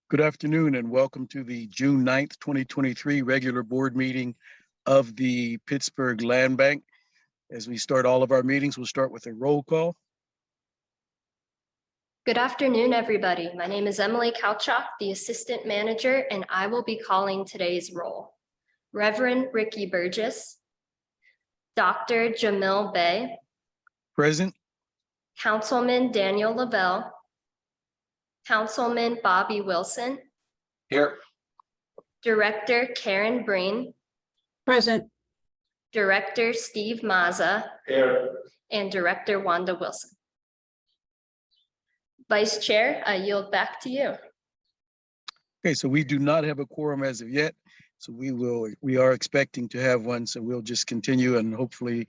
Good afternoon and welcome to the June 9th, 2023 regular board meeting of the Pittsburgh Land Bank. As we start all of our meetings, we'll start with a roll call. Good afternoon, everybody. My name is Emily Kalchak, the Assistant Manager, and I will be calling today's roll. Reverend Ricky Burgess, Dr. Jamil Bey, Present. Councilman Daniel Lavelle, Councilman Bobby Wilson, Here. Director Karen Breen, Present. Director Steve Mazza, Here. and Director Wanda Wilson. Vice Chair, I yield back to you. Okay, so we do not have a quorum as of yet. So we are expecting to have one. So we'll just continue and hopefully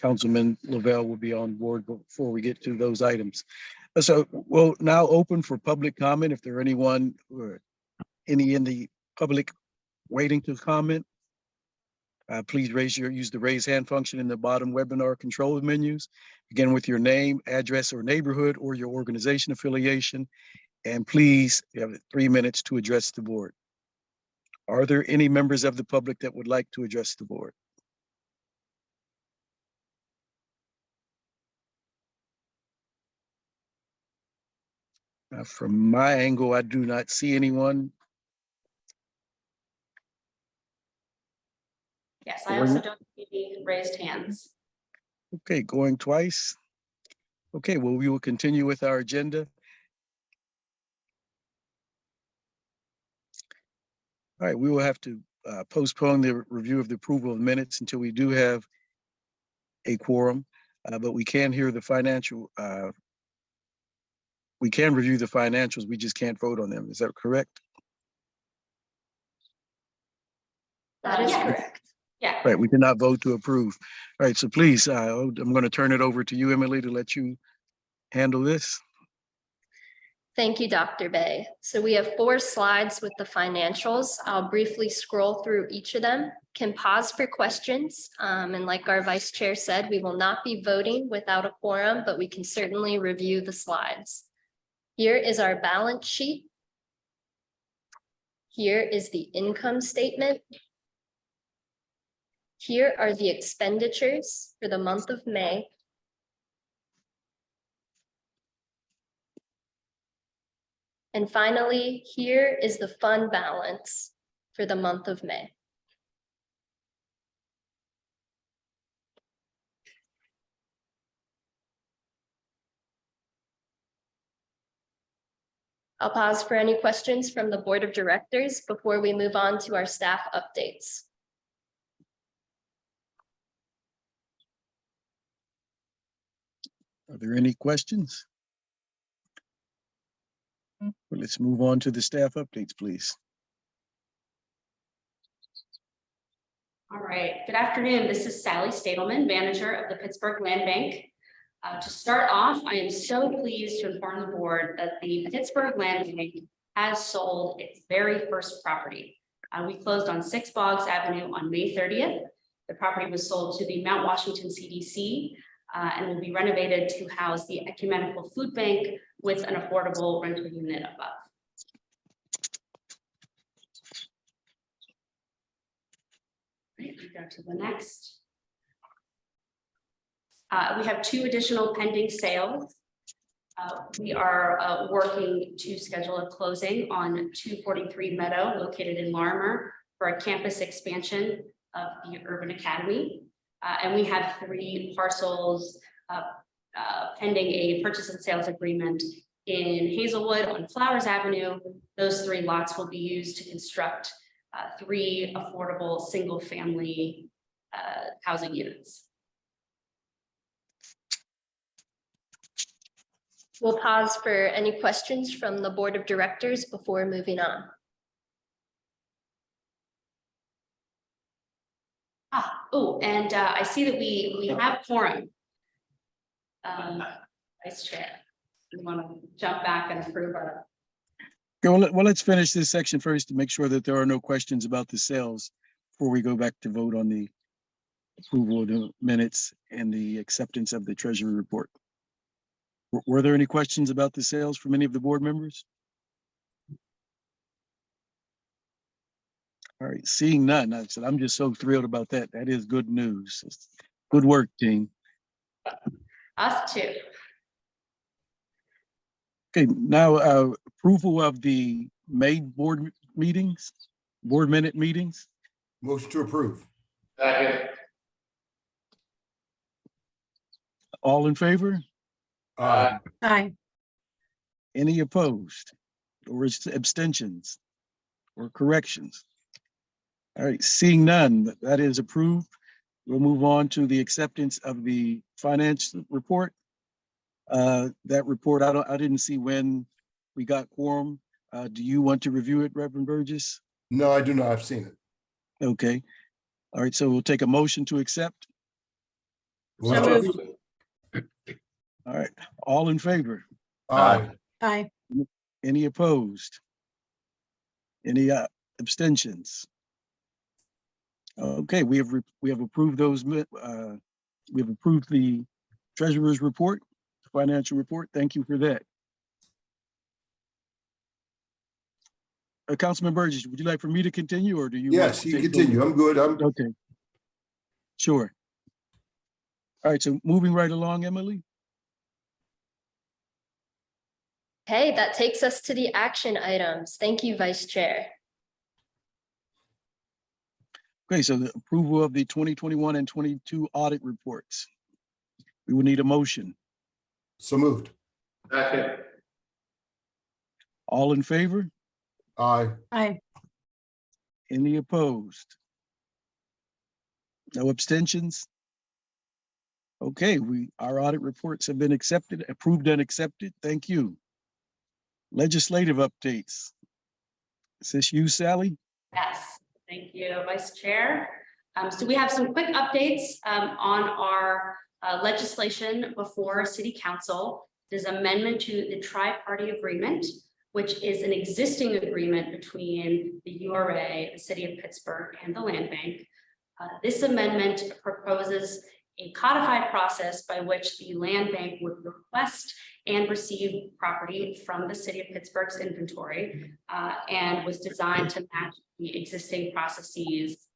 Councilman Lavelle will be on board before we get to those items. So we'll now open for public comment. If there are anyone or any in the public waiting to comment, please use the raise hand function in the bottom webinar control menus. Begin with your name, address, or neighborhood, or your organization affiliation. And please, you have 3 minutes to address the board. Are there any members of the public that would like to address the board? From my angle, I do not see anyone. Yes, I also don't see any raised hands. Okay, going twice. Okay, well, we will continue with our agenda. All right, we will have to postpone the review of the approval of minutes until we do have a quorum, but we can hear the financial, we can review the financials, we just can't vote on them. Is that correct? That is Yeah. correct. Yeah. Right, we cannot vote to approve. All right, so please, I'm going to turn it over to you, Emily, to let you handle this. Thank you, Dr. Bey. So we have 4 slides with the financials. I'll briefly scroll through each of them, can pause for questions. And like our vice chair said, we will not be voting without a quorum, but we can certainly review the slides. Here is our balance sheet. Here is the income statement. Here are the expenditures for the month of May. And finally, here is the fund balance for the month of May. I'll pause for any questions from the Board of Directors before we move on to our staff updates. Are there any questions? Well, let's move on to the staff updates, please. All right. Good afternoon. This is Sally Stadelman, manager of the Pittsburgh Land Bank. To start off, I am so pleased to inform the board that the Pittsburgh Land Bank has sold its very first property. We closed on 6 Boggs Avenue on May 30th. The property was sold to the Mount Washington CDC and will be renovated to house the Ecumenical Food Bank with an affordable rental unit above. Right, we go to the next. We have 2 additional pending sales. We are working to schedule a closing on 243 Meadow located in Larimer for a campus expansion of the Urban Academy. And we have 3 parcels pending a purchase and sales agreement in Hazelwood on Flowers Avenue. Those 3 lots will be used to construct 3 affordable single-family housing units. We'll pause for any questions from the Board of Directors before moving on. Oh, and I see that we have quorum. Vice Chair, we want to jump back and approve our. Okay, well, let's finish this section first to make sure that there are no questions about the sales before we go back to vote on the approval of the minutes and the acceptance of the Treasury report. Were there any questions about the sales from any of the board members? All right, seeing none, I said, I'm just so thrilled about that. That is good news. Good work, team. Us too. Okay, now approval of the May board meetings, board minute meetings. Motion to approve. All in favor? Aye. Aye. Any opposed or abstentions or corrections? All right, seeing none, that is approved. We'll move on to the acceptance of the finance report. That report, I didn't see when we got quorum. Do you want to review it, Reverend Burgess? No, I do not. I've seen it. Okay. All right, so we'll take a motion to accept. So moved. All right, all in favor? Aye. Aye. Any opposed? Any abstentions? Okay, we have approved those. We have approved the treasurer's report, financial report. Thank you for that. Councilman Burgess, would you like for me to continue, or do you? want Yes, to you take continue. I'm good. Okay. Sure. All right, so moving right along, Emily. Okay, that takes us to the action items. Thank you, Vice Chair. Okay, so the approval of the 2021 and 22 audit reports. We will need a motion. So moved. All in favor? Aye. Aye. Any opposed? No abstentions? Okay, our audit reports have been accepted, approved and accepted. Thank you. Legislative updates. Is this you, Sally? Yes, thank you, Vice Chair. So we have some quick updates on our legislation before City Council. There's amendment to the tri-party agreement, which is an existing agreement between the URA, the City of Pittsburgh, and the Land Bank. This amendment proposes a codified process by which the Land Bank would request and receive property from the City of Pittsburgh's inventory, and was designed to match the existing processes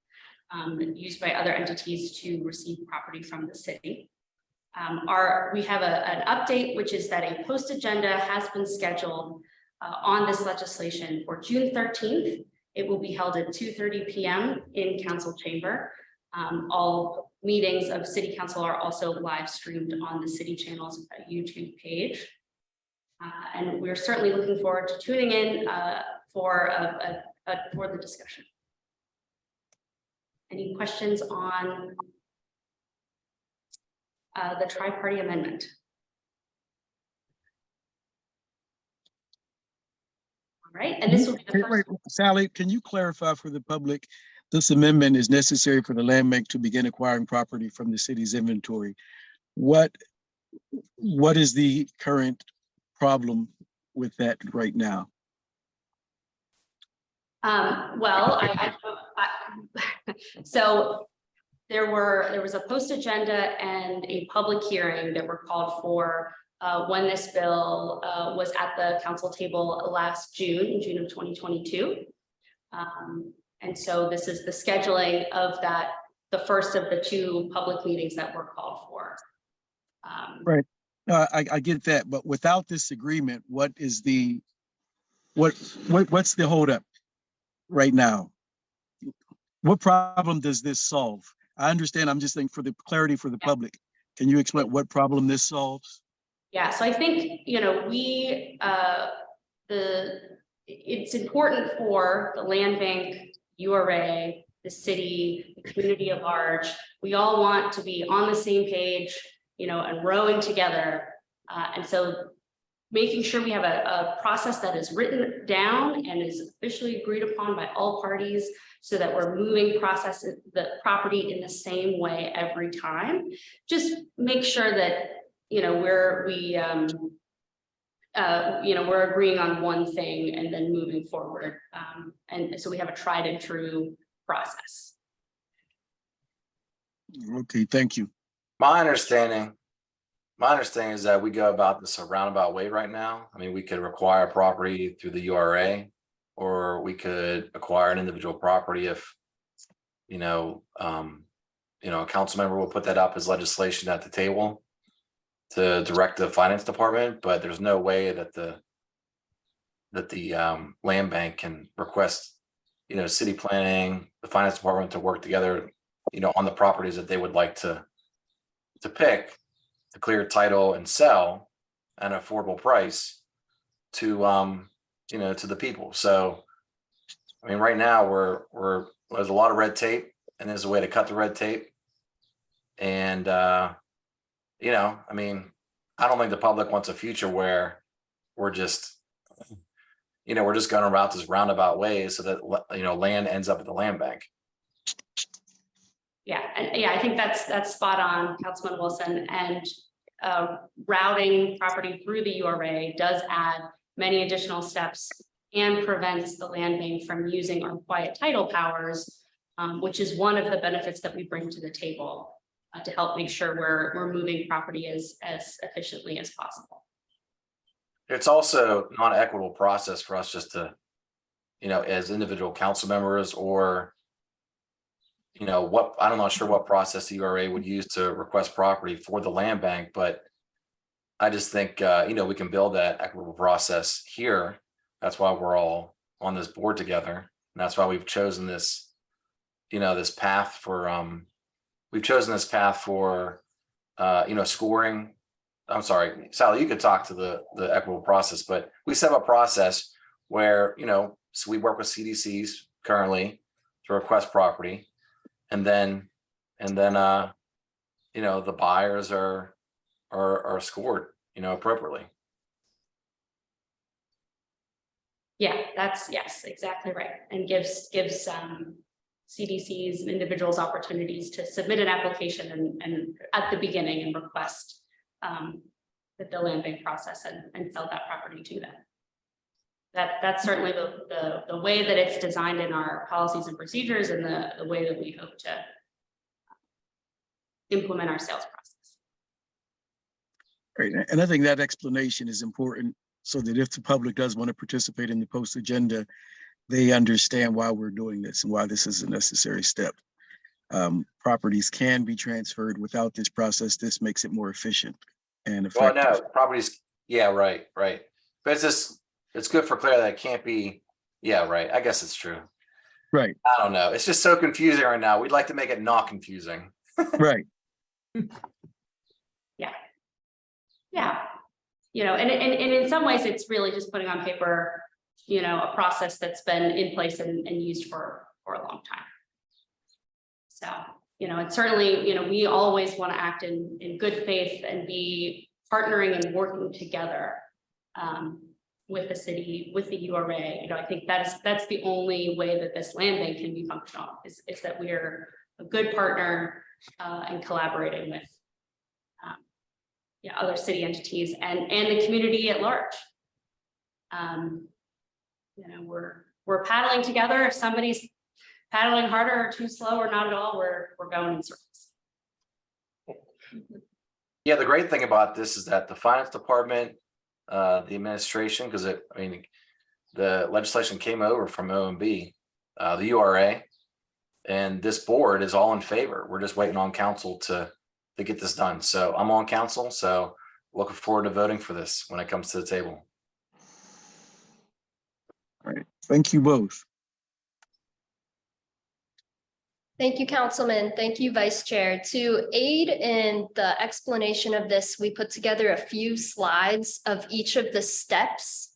used by other entities to receive property from the city. We have an update, which is that a post agenda has been scheduled on this legislation for June 13th. It will be held at 2:30 p.m. in council chamber. All meetings of City Council are also live streamed on the City Channel's YouTube page. And we're certainly looking forward to tuning in for the discussion. Any questions on the tri-party amendment? All right, and this will be the first. Wait, Sally, can you clarify for the public? This amendment is necessary for the Land Bank to begin acquiring property from the city's inventory. What is the current problem with that right now? Well, so there was a post agenda and a public hearing that were called for when this bill was at the council table last June, in June of 2022. And so this is the scheduling of that, the first of the two public meetings that were called for. Right. I get that, but without this agreement, what's the holdup right now? What problem does this solve? I understand. I'm just saying for the clarity for the public. Can you explain what problem this solves? Yeah, so I think, it's important for the Land Bank, URA, the city, the community at large. We all want to be on the same page, and rowing together. And so making sure we have a process that is written down and is officially agreed upon by all parties so that we're moving the property in the same way every time. Just make sure that, we're agreeing on one thing and then moving forward. And so we have a tried and true process. Okay, thank you. My understanding is that we go about this a roundabout way right now. I mean, we could require property through the URA or we could acquire an individual property if, a council member will put that up as legislation at the table to direct the finance department, but there's no way that the land bank can request, city planning, the finance department to work together, on the properties that they would like to pick, to clear title and sell at an affordable price to to the people. So I mean, right now there's a lot of red tape, and there's a way to cut the red tape. And I mean, I don't think the public wants a future where we're just going about this roundabout way so that land ends up at the land bank. Yeah, and yeah, I think that's spot on, Councilman Wilson. And routing property through the URA does add many additional steps and prevents the land bank from using our quiet title powers, which is one of the benefits that we bring to the table to help make sure we're moving property as efficiently as possible. It's also not an equitable process for us just to, as individual council members, or I'm not sure what process the URA would use to request property for the land bank, but I just think, we can build that equitable process here. That's why we're all on this board together. And that's why we've chosen this, this path for, scoring. I'm sorry, Sally, you could talk to the equitable process, but we set up a process where, so we work with CDCs currently to request property. And then, the buyers are scored, appropriately. Yeah, yes, exactly right. And gives CDCs and individuals opportunities to submit an application and at the beginning and request the land bank process and sell that property to them. That's certainly the way that it's designed in our policies and procedures, and the way that we hope to implement our sales process. Great, and I think that explanation is important so that if the public does want to participate in the post agenda, they understand why we're doing this and why this is a necessary step. Properties can be transferred without this process. This makes it more efficient and effective. Well, no, properties, yeah, right. But it's good for clarity that it can't be, yeah, right. I guess it's true. Right. I don't know. It's just so confusing right now. We'd like to make it not confusing. Right. Yeah. And in some ways it's really just putting on paper, a process that's been in place and used for a long time. So, it's certainly, we always want to act in good faith and be partnering and working together with the city, with the URA. I think that's the only way that this land bank can be functional, is that we're a good partner and collaborating with other city entities and the community at large. We're paddling together. If somebody's paddling harder or too slow or not at all, we're going in circles. Yeah, the great thing about this is that the finance department, the administration, because the legislation came over from OMB, the URA, and this board is all in favor. We're just waiting on council to get this done. So I'm on council, so looking forward to voting for this when it comes to the table. All right. Thank you both. Thank you, Councilman. Thank you, Vice Chair. To aid in the explanation of this, we put together a few slides of each of the steps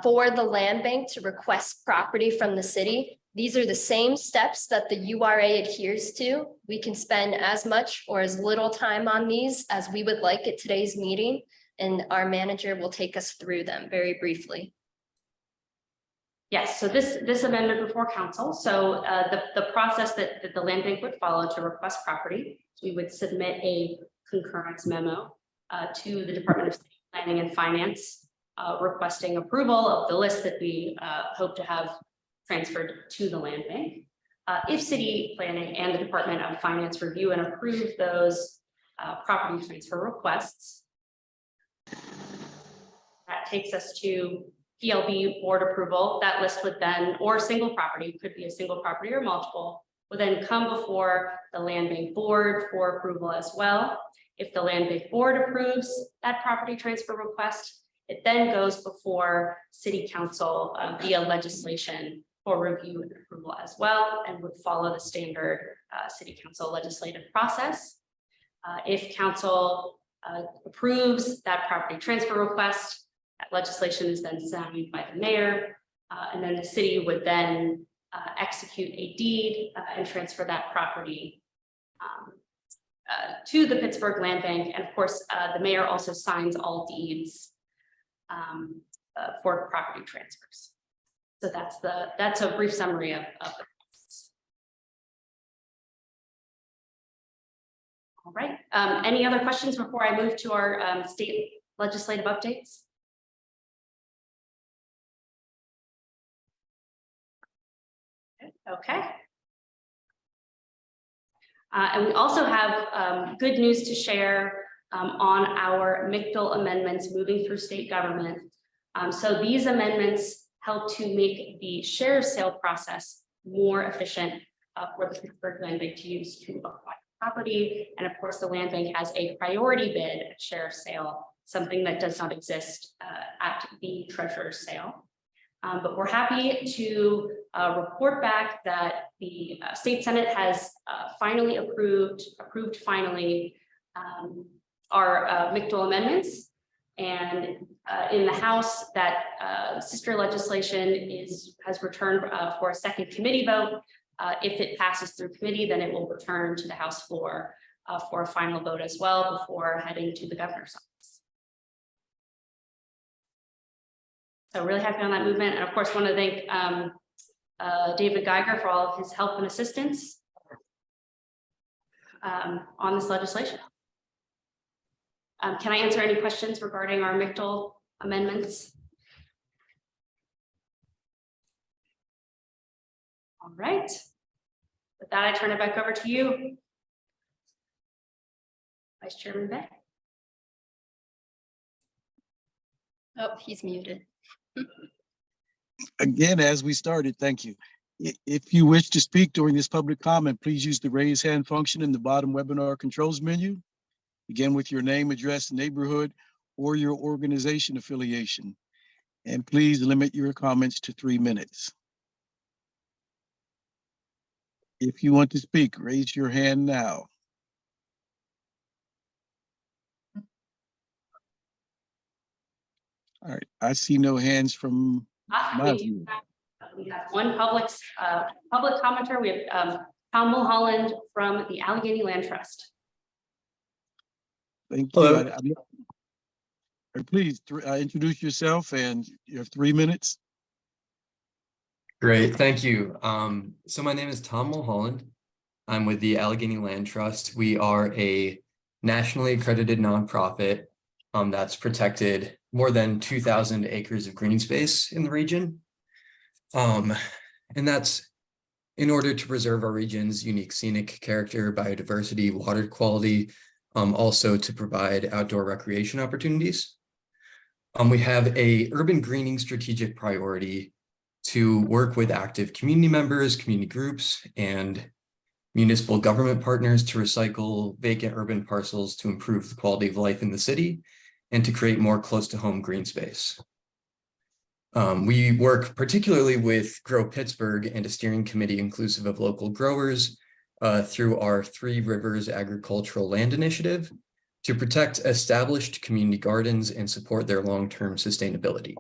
for the land bank to request property from the city. These are the same steps that the URA adheres to. We can spend as much or as little time on these as we would like at today's meeting, and our manager will take us through them very briefly. Yes, so this amendment before council. So the process that the land bank would follow to request property, we would submit a concurrence memo to the Department of City Planning and Finance, requesting approval of the list that we hope to have transferred to the land bank. If City Planning and the Department of Finance review and approve those property transfer requests, that takes us to PLB board approval, that list would then, or single property, could be a single property or multiple, would then come before the land bank board for approval as well. If the land bank board approves that property transfer request, it then goes before city council via legislation for review and approval as well, and would follow the standard city council legislative process. If council approves that property transfer request, that legislation is then signed by the mayor, and then the city would then execute a deed and transfer that property to the Pittsburgh Land Bank. And of course, the mayor also signs all deeds for property transfers. So that's a brief summary of the process. All right. Any other questions before I move to our state legislative updates? Okay. And we also have good news to share on our MICDL amendments moving through state government. So these amendments help to make the share sale process more efficient for the Pittsburgh Land Bank to use to acquire property. And of course, the land bank has a priority bid at share sale, something that does not exist at the treasurer's sale. But we're happy to report back that the state senate has finally approved finally our MICDL amendments, and in the House that sister legislation has returned for a second committee vote. If it passes through committee, then it will return to the House floor for a final vote as well before heading to the governor's office. So really happy on that movement. And of course, want to thank David Geiger for all of his help and assistance on this legislation. Can I answer any questions regarding our MICDL amendments? All right. With that, I turn it back over to you, Vice Chairman Bay. Oh, he's muted. Again, as we started, thank you. If you wish to speak during this public comment, please use the raise hand function in the bottom webinar controls menu. Begin with your name, address, neighborhood, or your organization affiliation. And please limit your comments to 3 minutes. If you want to speak, raise your hand now. All right, I see no hands from my view. We have one public commenter. We have Tom Mulholland from the Allegheny Land Trust. Thank you. Hello. Please introduce yourself, and you have 3 minutes. Great, thank you. So my name is Tom Mulholland. I'm with the Allegheny Land Trust. We are a nationally accredited nonprofit that's protected more than 2,000 acres of green space in the region. And that's in order to preserve our region's unique scenic character, biodiversity, water quality, also to provide outdoor recreation opportunities. We have a urban greening strategic priority to work with active community members, community groups, and municipal government partners to recycle vacant urban parcels to improve the quality of life in the city and to create more close to home green space. We work particularly with Grow Pittsburgh and a steering committee inclusive of local growers through our Three Rivers Agricultural Land Initiative to protect established community gardens and support their long-term sustainability.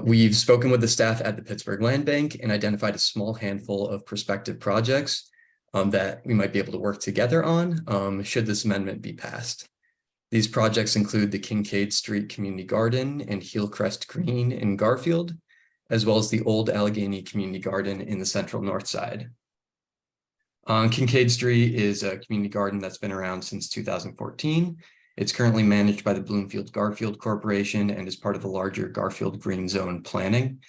We've spoken with the staff at the Pittsburgh Land Bank and identified a small handful of prospective projects that we might be able to work together on should this amendment be passed. These projects include the Kincaid Street Community Garden and Hillcrest Green in Garfield, as well as the Old Allegheny Community Garden in the Central North Side. Kincaid Street is a community garden that's been around since 2014. It's currently managed by the Bloomfield Garfield Corporation and is part of the larger Garfield Green Zone planning.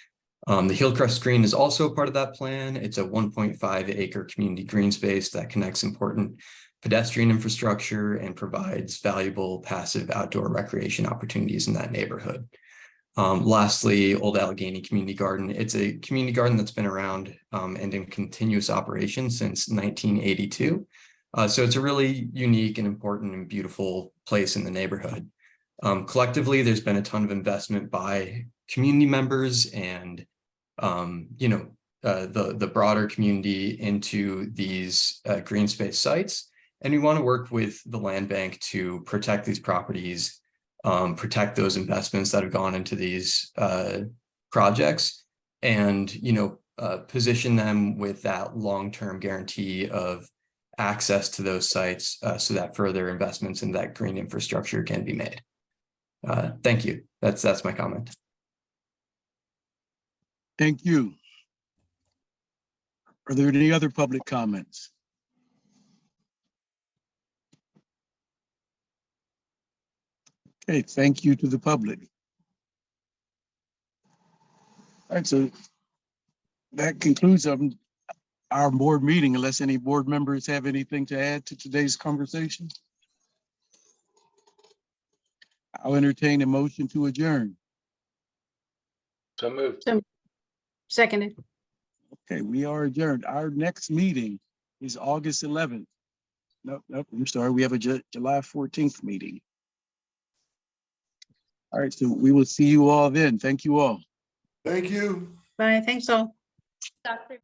The Hillcrest Green is also part of that plan. It's a 1.5 acre community green space that connects important pedestrian infrastructure and provides valuable passive outdoor recreation opportunities in that neighborhood. Lastly, Old Allegheny Community Garden. It's a community garden that's been around and in continuous operation since 1982. So it's a really unique and important and beautiful place in the neighborhood. Collectively, there's been a ton of investment by community members and the broader community into these green space sites. And we want to work with the land bank to protect these properties, protect those investments that have gone into these projects, and position them with that long-term guarantee of access to those sites so that further investments in that green infrastructure can be made. Thank you. That's my comment. Thank you. Are there any other public comments? Okay, thank you to the public. All right, so that concludes our board meeting, unless any board members have anything to add to today's conversation. I'll entertain a motion to adjourn. So moved. Seconded. Okay, we are adjourned. Our next meeting is August 11th. Nope, I'm sorry. We have a July 14th meeting. All right, so we will see you all then. Thank you all. Thank you. Bye. Thanks all. Dr.